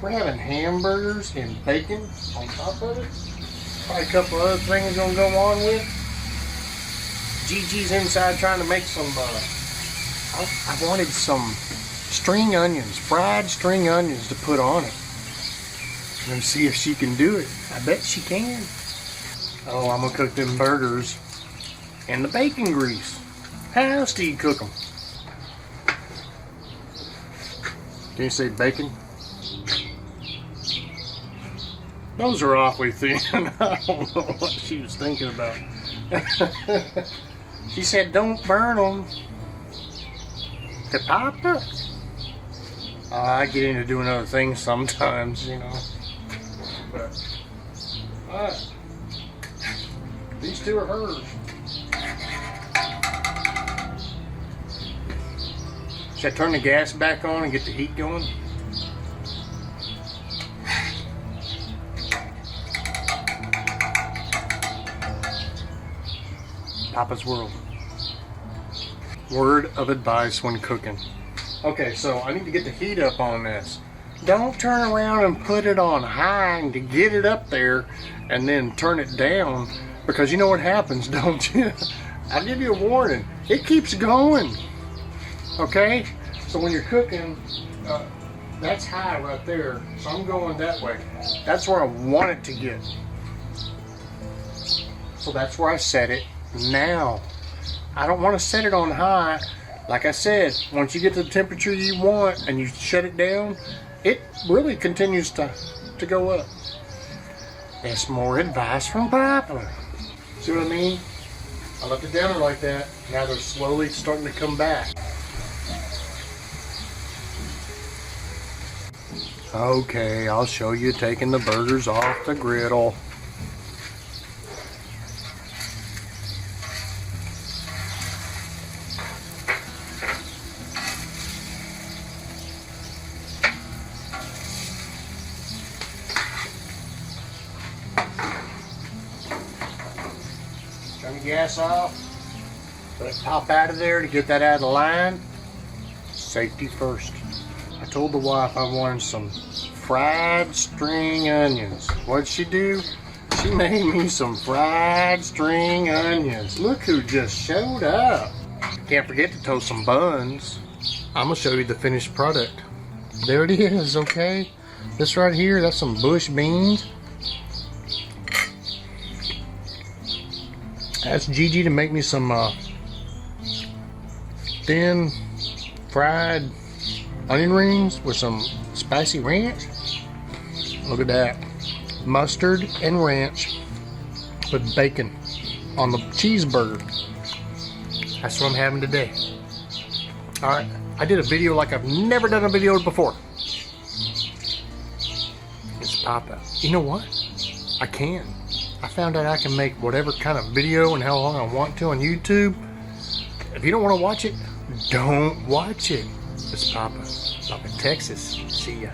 We're having hamburgers and bacon on top of it. Probably a couple other things gonna go on with. Gigi's inside trying to make some, I wanted some string onions, fried string onions to put on it. And see if she can do it. I bet she can. Oh, I'm gonna cook them burgers in the bacon grease. How else do you cook them? Can you say bacon? Those are awfully thin. I don't know what she was thinking about. She said, don't burn them. To Papa? I get into doing other things sometimes, you know. But, alright. These two are hers. Should I turn the gas back on and get the heat going? Papa's World. Word of advice when cooking. Okay, so I need to get the heat up on this. Don't turn around and put it on high and to get it up there and then turn it down, because you know what happens, don't you? I'll give you a warning. It keeps going. Okay? So when you're cooking, that's high right there. So I'm going that way. That's where I want it to get. So that's where I set it now. I don't want to set it on high. Like I said, once you get to the temperature you want and you shut it down, it really continues to go up. That's more advice from Papa. See what I mean? I left it down there like that. Now they're slowly starting to come back. Okay, I'll show you taking the burgers off the griddle. Turn the gas off. Let it pop out of there to get that out of the line. Safety first. I told the wife I wanted some fried string onions. What'd she do? She made me some fried string onions. Look who just showed up. Can't forget to toast some buns. I'm gonna show you the finished product. There it is, okay? This right here, that's some bush beans. Asked Gigi to make me some thin fried onion rings with some spicy ranch. Look at that. Mustard and ranch with bacon on the cheeseburger. That's what I'm having today. Alright, I did a video like I've never done a video before. It's Papa. You know what? I can. I found out I can make whatever kind of video and how long I want to on YouTube. If you don't want to watch it, don't watch it. It's Papa. Papa, Texas. See ya.